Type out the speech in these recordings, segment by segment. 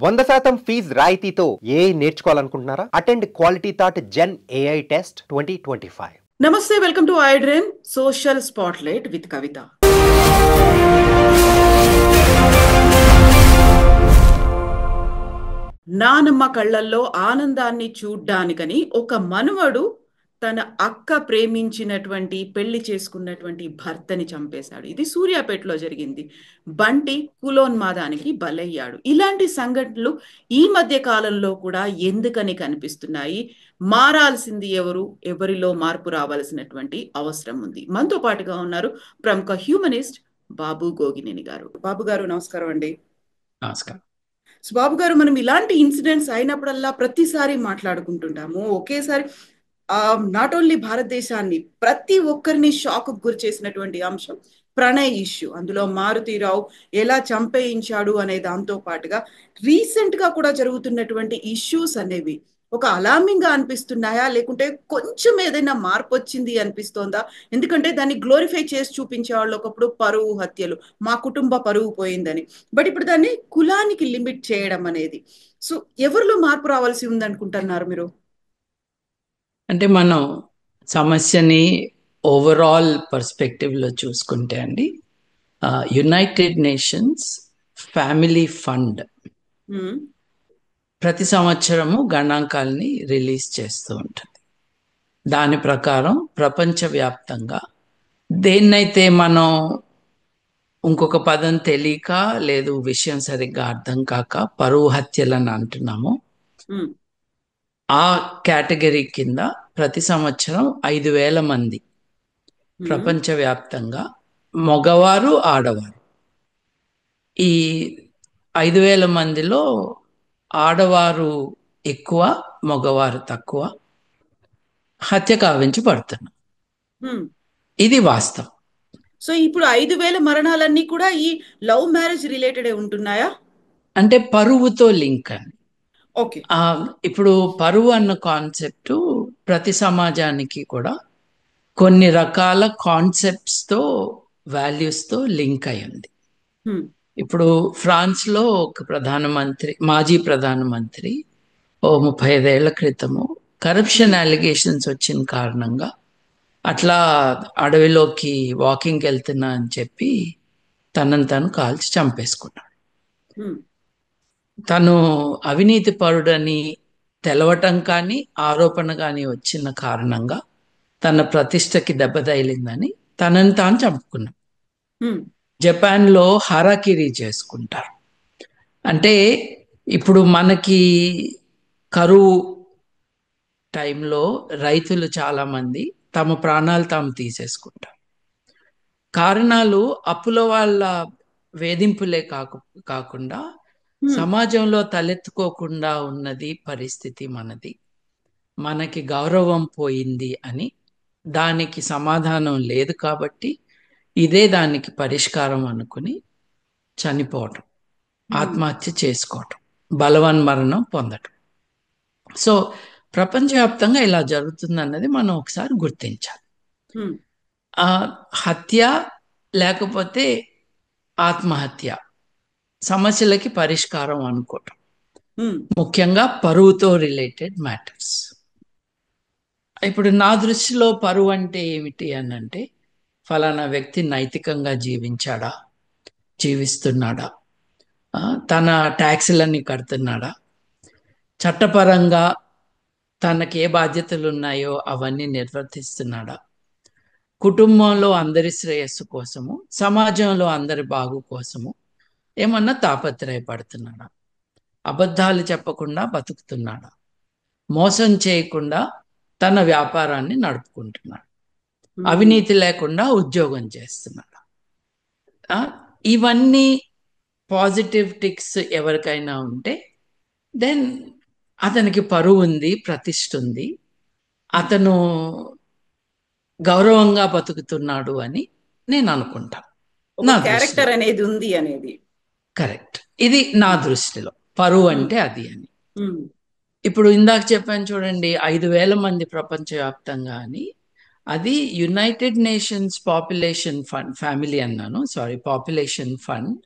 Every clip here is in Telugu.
100% ఫీజ్ రాయితీతో ఏఐ నేర్చుకోవాలనుకుంటున్నారా? Attend quality thought gen AI test 2025. నమస్తే, welcome to iDream social spotlight with Kavitha. నానమ్మ కళ్ళల్లో ఆనందాన్ని చూడ్డానికని ఒక మనవడు తన అక్క ప్రేమించినటువంటి పెళ్లి చేసుకున్నటువంటి భర్తని చంపేశాడు. ఇది సూర్యాపేటలో జరిగింది. బంటి కులోన్మాదానికి బలయ్యాడు. ఇలాంటి సంఘటనలు ఈ మధ్య కాలంలో కూడా ఎందుకని కనిపిస్తున్నాయి? మారాల్సింది ఎవరు? ఎవరిలో మార్పు రావాల్సినటువంటి అవసరం ఉంది. మనతో పాటుగా ఉన్నారు ప్రముఖ హ్యూమనిస్ట్ బాబు గోగినేని గారు. బాబు గారు నమస్కారం అండి. నమస్కారం. సో బాబు గారు, మనం ఇలాంటి ఇన్సిడెంట్స్ అయినప్పుడల్లా ప్రతిసారి మాట్లాడుకుంటుంటాము. ఒకేసారి నాట్ ఓన్లీ భారతదేశాన్ని, ప్రతి ఒక్కరిని షాక్ గురి చేసినటువంటి అంశం ప్రణయ్ ఇష్యూ. అందులో మారుతీరావు ఎలా చంపేయించాడు అనే దాంతో పాటుగా రీసెంట్ గా కూడా జరుగుతున్నటువంటి ఇష్యూస్ అనేవి ఒక అలార్మింగ్ గా అనిపిస్తున్నాయా, లేకుంటే కొంచెం ఏదైనా మార్పు వచ్చింది అనిపిస్తోందా? ఎందుకంటే దాన్ని గ్లోరిఫై చేసి చూపించే వాళ్ళు ఒకప్పుడు పరువు హత్యలు, మా కుటుంబ పరువు పోయిందని, బట్ ఇప్పుడు దాన్ని కులానికి లిమిట్ చేయడం అనేది, సో ఎవరిలో మార్పు రావాల్సి ఉంది అనుకుంటున్నారు మీరు? అంటే మనం సమస్యని ఓవరాల్ పర్స్పెక్టివ్లో చూసుకుంటే అండి, యునైటెడ్ నేషన్స్ ఫ్యామిలీ ఫండ్ ప్రతి సంవత్సరము గణాంకాలని రిలీజ్ చేస్తూ ఉంటుంది. దాని ప్రకారం ప్రపంచవ్యాప్తంగా దేన్నైతే మనం ఇంకొక పదం తెలియక, లేదు విషయం సరిగ్గా అర్థం కాక పరువు హత్యలని అంటున్నామో, ఆ కేటగిరీ కింద ప్రతి సంవత్సరం 5,000 మంది ప్రపంచవ్యాప్తంగా మగవారు ఆడవారు, ఈ 5,000 మందిలో ఆడవారు ఎక్కువ, మగవారు తక్కువ హత్య కావించబడుతున్నారు. ఇది వాస్తవం. సో ఇప్పుడు 5,000 మరణాలన్నీ కూడా ఈ లవ్ మ్యారేజ్ రిలేటెడ్ ఉంటున్నాయా? అంటే పరువుతో లింక్ అని. ఓకే, ఇప్పుడు పరువు అన్న కాన్సెప్ట్ ప్రతి సమాజానికి కూడా కొన్ని రకాల కాన్సెప్ట్స్తో, వాల్యూస్తో లింక్ అయి ఉంది. ఇప్పుడు ఫ్రాన్స్లో ఒక మాజీ ప్రధానమంత్రి 35 ఏళ్ల క్రితము కరప్షన్ అలిగేషన్స్ వచ్చిన కారణంగా అట్లా అడవిలోకి వాకింగ్కి వెళ్తున్నా అని చెప్పి తనను తను కాల్చి చంపేసుకున్నాడు. తను అవినీతి పరుడని తెలవటం కానీ, ఆరోపణ కానీ వచ్చిన కారణంగా తన ప్రతిష్టకి దెబ్బతగిలిందని తనని తాను చంపుకున్నాడు. జపాన్లో హరాకిరి చేసుకుంటారు. అంటే ఇప్పుడు మనకి కరువు టైంలో రైతులు చాలామంది తమ ప్రాణాలు తాము తీసేసుకుంటారు. కారణాలు అప్పుల వాళ్ళ వేధింపులే కాకుండా సమాజంలో తలెత్తుకోకుండా ఉన్నది పరిస్థితి మనది, మనకి గౌరవం పోయింది అని, దానికి సమాధానం లేదు కాబట్టి ఇదే దానికి పరిష్కారం అనుకుని చనిపోవటం, ఆత్మహత్య చేసుకోవటం, బలవన్మరణం పొందటం. సో ప్రపంచవ్యాప్తంగా ఇలా జరుగుతుంది అన్నది మనం ఒకసారి గుర్తించాలి. హత్య లేకపోతే ఆత్మహత్య సమస్యలకి పరిష్కారం అనుకోవటం, ముఖ్యంగా పరువుతో రిలేటెడ్ మ్యాటర్స్. ఇప్పుడు నా దృష్టిలో పరువు అంటే ఏమిటి అని అంటే, ఫలానా వ్యక్తి నైతికంగా జీవిస్తున్నాడా, తన ట్యాక్సులన్నీ కడుతున్నాడా, చట్టపరంగా తనకి ఏ బాధ్యతలు ఉన్నాయో అవన్నీ నిర్వర్తిస్తున్నాడా, కుటుంబంలో అందరి శ్రేయస్సు కోసము, సమాజంలో అందరి బాగు కోసము ఏమన్నా తాపత్రయపడుతున్నాడా, అబద్ధాలు చెప్పకుండా బతుకుతున్నాడా, మోసం చేయకుండా తన వ్యాపారాన్ని నడుపుకుంటున్నాడు, అవినీతి లేకుండా ఉద్యోగం చేస్తున్నాడు. ఇవన్నీ పాజిటివ్ టిక్స్ ఎవరికైనా ఉంటే దెన్ అతనికి పరువు ఉంది, ప్రతిష్ఠ ఉంది, అతను గౌరవంగా బతుకుతున్నాడు అని నేను అనుకుంటాను. నా క్యారెక్టర్ అనేది ఉంది అనేది కరెక్ట్. ఇది నా దృష్టిలో పరువు అంటే అది అని. ఇప్పుడు ఇందాక చెప్పాను చూడండి, 5,000 మంది ప్రపంచవ్యాప్తంగా అని. అది United nations population fund, family అన్నాను, సారీ, పాపులేషన్ ఫండ్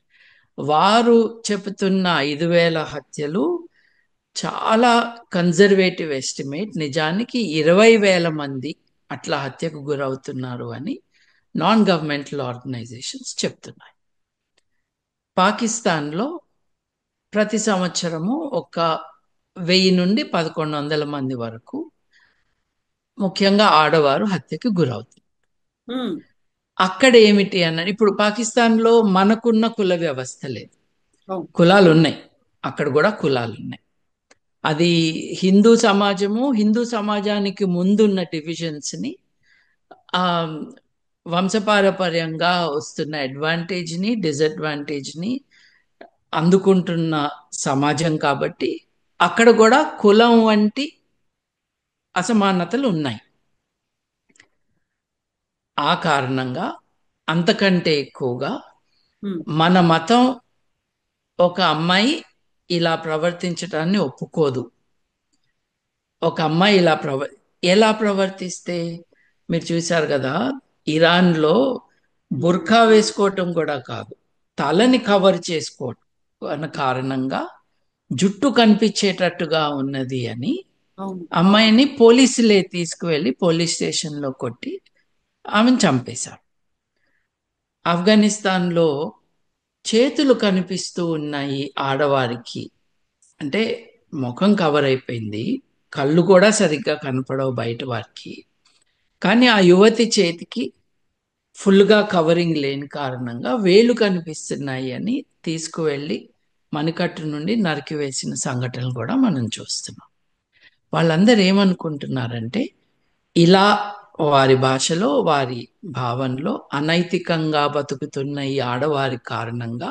వారు చెబుతున్న 5,000 హత్యలు చాలా కన్జర్వేటివ్ ఎస్టిమేట్. నిజానికి 20,000 మంది అట్లా హత్యకు గురవుతున్నారు అని నాన్ గవర్నమెంటల్ ఆర్గనైజేషన్స్ చెప్తున్నాయి. పాకిస్తాన్లో ప్రతి సంవత్సరము ఒక 1000 నుండి 1100 మంది వరకు ముఖ్యంగా ఆడవారు హత్యకు గురవుతారు. అక్కడ ఏమిటి అన్నది, ఇప్పుడు పాకిస్తాన్లో మనకున్న కుల వ్యవస్థ లేదు. కులాలు ఉన్నాయి, అక్కడ కూడా కులాలు ఉన్నాయి. అది హిందూ సమాజానికి ముందున్న డివిజన్స్ని వంశపారపర్యంగా వస్తున్న అడ్వాంటేజ్ని డిసడ్వాంటేజ్ని అందుకుంటున్న సమాజం కాబట్టి అక్కడ కూడా కులం వంటి అసమానతలు ఉన్నాయి. ఆ కారణంగా అంతకంటే ఎక్కువగా మన మతం ఒక అమ్మాయి ఇలా ప్రవర్తించడాన్ని ఒప్పుకోదు. ఒక అమ్మాయి ఎలా ప్రవర్తిస్తే, మీరు చూశారు కదా, ఇరాన్లో బుర్ఖా వేసుకోవటం కూడా కాదు, తలని కవర్ చేసుకోవటం అన్న కారణంగా జుట్టు కనిపించేటట్టుగా ఉన్నది అని అమ్మాయిని పోలీసులే తీసుకువెళ్ళి పోలీస్ స్టేషన్లో కొట్టి ఆమెను చంపేశారు. ఆఫ్ఘనిస్తాన్లో చేతులు కనిపిస్తూ ఉన్నాయి ఆడవారికి, అంటే ముఖం కవర్ అయిపోయింది, కళ్ళు కూడా సరిగ్గా కనపడవు బయట వారికి. కానీ ఆ యువతి చేతికి ఫుల్గా కవరింగ్ లేని కారణంగా వేలు కనిపిస్తున్నాయి అని తీసుకువెళ్ళి మణికట్టు నుండి నరికివేసిన సంఘటనలు కూడా మనం చూస్తున్నాం. వాళ్ళందరూ ఏమనుకుంటున్నారంటే, ఇలా వారి భాషలో వారి భావనలో అనైతికంగా బతుకుతున్న ఈ ఆడవారి కారణంగా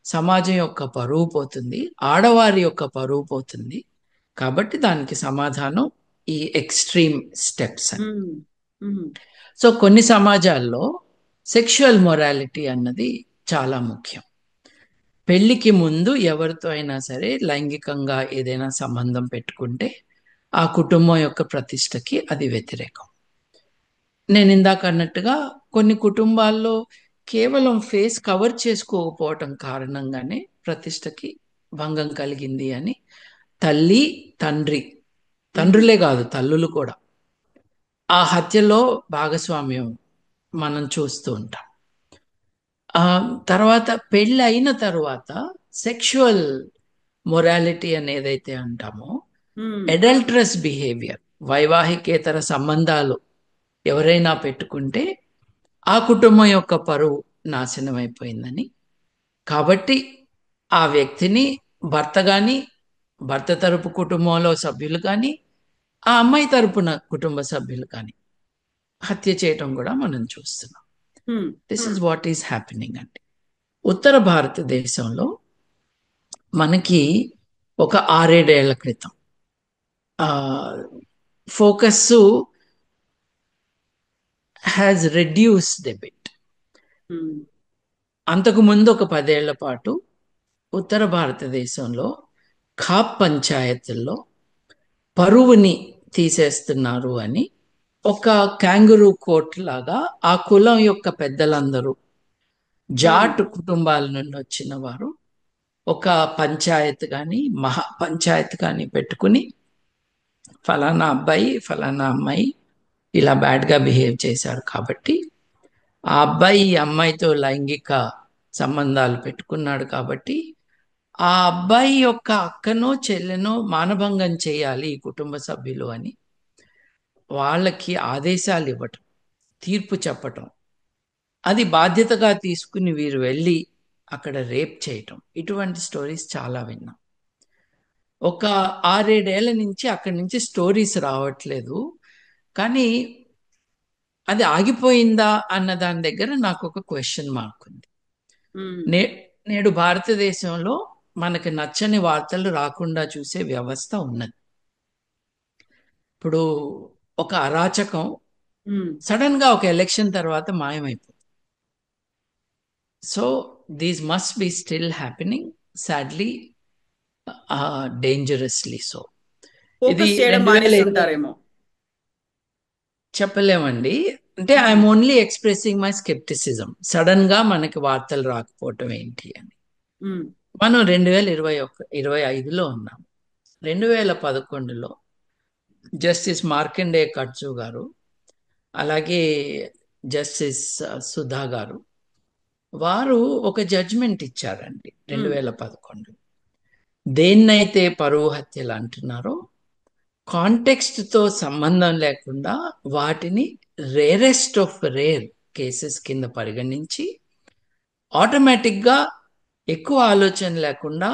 సమాజం యొక్క పరువు పోతుంది, ఆడవారి యొక్క పరువు పోతుంది, కాబట్టి దానికి సమాధానం ఈ ఎక్స్ట్రీమ్ స్టెప్స్ అని. సో కొన్ని సమాజాల్లో సెక్షువల్ మొరాలిటీ అన్నది చాలా ముఖ్యం. పెళ్లికి ముందు ఎవరితో అయినా సరే లైంగికంగా ఏదైనా సంబంధం పెట్టుకుంటే ఆ కుటుంబం యొక్క ప్రతిష్టకి అది వ్యతిరేకం. నేను ఇందాక అన్నట్టుగా కొన్ని కుటుంబాల్లో కేవలం ఫేస్ కవర్ చేసుకోకపోవటం కారణంగానే ప్రతిష్టకి భంగం కలిగింది అని తల్లి తండ్రులే కాదు తల్లులు కూడా ఆ హత్యలో భాగస్వామ్యం మనం చూస్తూ ఉంటాం. తర్వాత పెళ్ళి అయిన తర్వాత సెక్షువల్ మొరాలిటీ అని ఏదైతే అంటామో, అడల్ట్రస్ బిహేవియర్, వైవాహికేతర సంబంధాలు ఎవరైనా పెట్టుకుంటే ఆ కుటుంబం యొక్క పరువు నాశనం అయిపోయిందని, కాబట్టి ఆ వ్యక్తిని భర్త కానీ, భర్త తరపు కుటుంబంలో సభ్యులు కానీ, ఆ అమ్మాయి తరపున కుటుంబ సభ్యులు కానీ హత్య చేయటం కూడా మనం చూస్తున్నాం. This is what is happening అండి. ఉత్తర భారతదేశంలో మనకి ఒక 6-7 ఏళ్ల క్రితం focus has reduced a bit. అంతకుముందు ఒక 10 ఏళ్ల పాటు ఉత్తర భారతదేశంలో ఖాప్ పంచాయతీల్లో పరువుని తీసేస్తున్నారు అని ఒక క్యాంగరూ కోర్ట్ లాగా ఆ కులం యొక్క పెద్దలందరూ జాట్ కుటుంబాల నుండి వచ్చిన వారు ఒక పంచాయత్ కానీ మహా పంచాయత్ కానీ పెట్టుకుని ఫలానా అబ్బాయి ఫలానా అమ్మాయి ఇలా బ్యాడ్గా బిహేవ్ చేశారు కాబట్టి ఆ అబ్బాయి ఈ అమ్మాయితో లైంగిక సంబంధాలు పెట్టుకున్నాడు కాబట్టి ఆ అబ్బాయి యొక్క అక్కనో చెల్లెనో మానభంగం చేయాలి ఈ కుటుంబ సభ్యులు అని వాళ్ళకి ఆదేశాలు ఇవ్వటం, తీర్పు చెప్పటం, అది బాధ్యతగా తీసుకుని వీరు వెళ్ళి అక్కడ రేప్ చేయటం, ఇటువంటి స్టోరీస్ చాలా విన్నాం. ఒక 6-7 ఏళ్ల నుంచి అక్కడి నుంచి స్టోరీస్ రావట్లేదు. కానీ అది ఆగిపోయిందా అన్న దాని దగ్గర నాకు ఒక క్వశ్చన్ మార్క్ ఉంది. నేడు భారతదేశంలో మనకి నచ్చని వార్తలు రాకుండా చూసే వ్యవస్థ ఉన్నది. ఇప్పుడు ఒక అరాచకం సడన్ గా ఒక ఎలక్షన్ తర్వాత మాయమైపోతుంది. So these must be still happening, sadly, dangerously so. ఇది చెప్పలేమండి. అంటే I'm only expressing my scepticism. Sudden గా మనకి వార్తలు రాకపోవటం ఏంటి అని. ఉమ్, మనం 2025లో ఉన్నాం. 2011లో జస్టిస్ మార్కండే కట్జు గారు, అలాగే జస్టిస్ సుధా గారు, వారు ఒక జడ్జిమెంట్ ఇచ్చారండి 2011. దేన్నైతే పరువు హత్యలు అంటున్నారో కాంటెక్స్ట్ తో సంబంధం లేకుండా వాటిని రేరెస్ట్ ఆఫ్ రేర్ కేసెస్ కింద పరిగణించి ఆటోమేటిక్గా ఎక్కువ ఆలోచన లేకుండా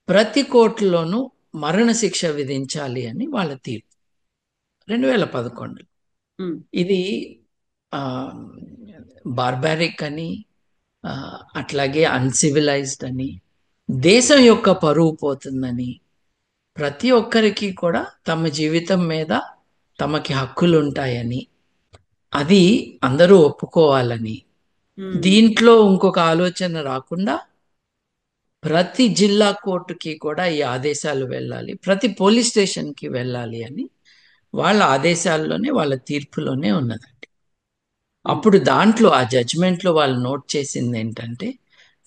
ప్రతి కోర్టులోనూ మరణశిక్ష విధించాలి అని వాళ్ళ తీర్పు 2011. ఉమ్, ఇది బార్బారిక్ అని, ఆ, అట్లాగే అన్సివిలైజ్డ్ అని, దేశం యొక్క పరువు పోతుందని, ప్రతి ఒక్కరికి కూడా తమ జీవితం మీద తమకి హక్కులు ఉంటాయని, అది అందరూ ఒప్పుకోవాలని, ఉమ్, దీంట్లో ఇంకొక ఆలోచన రాకుండా ప్రతి జిల్లా కోర్టుకి కూడా ఈ ఆదేశాలు వెళ్ళాలి, ప్రతి పోలీస్ స్టేషన్కి వెళ్ళాలి అని వాళ్ళ ఆదేశాల్లోనే, వాళ్ళ తీర్పులోనే ఉన్నదండి. అప్పుడు దాంట్లో ఆ జడ్జిమెంట్లో వాళ్ళు నోట్ చేసింది ఏంటంటే,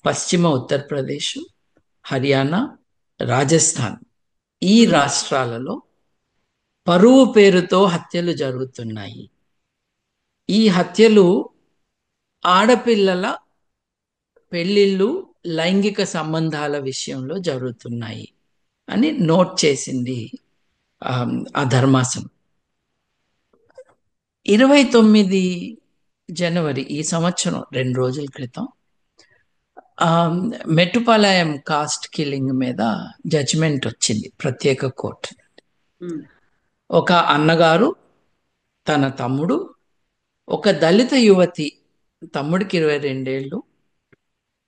పశ్చిమ ఉత్తరప్రదేశ్, హర్యానా, రాజస్థాన్ ఈ రాష్ట్రాలలో పరువు పేరుతో హత్యలు జరుగుతున్నాయి. ఈ హత్యలు ఆడపిల్లల పెళ్లిళ్ళు, లైంగిక సంబంధాల విషయంలో జరుగుతున్నాయి అని నోట్ చేసింది ఆ ధర్మాసనం. 29 జనవరి ఈ సంవత్సరం 2 రోజుల క్రితం మెట్టుపాలయం కాస్ట్ కిల్లింగ్ మీద జడ్జిమెంట్ వచ్చింది ప్రత్యేక కోర్టు. ఉమ్, ఒక అన్నగారు, తన తమ్ముడు, ఒక దళిత యువతి, తమ్ముడికి 22 ఏళ్ళు,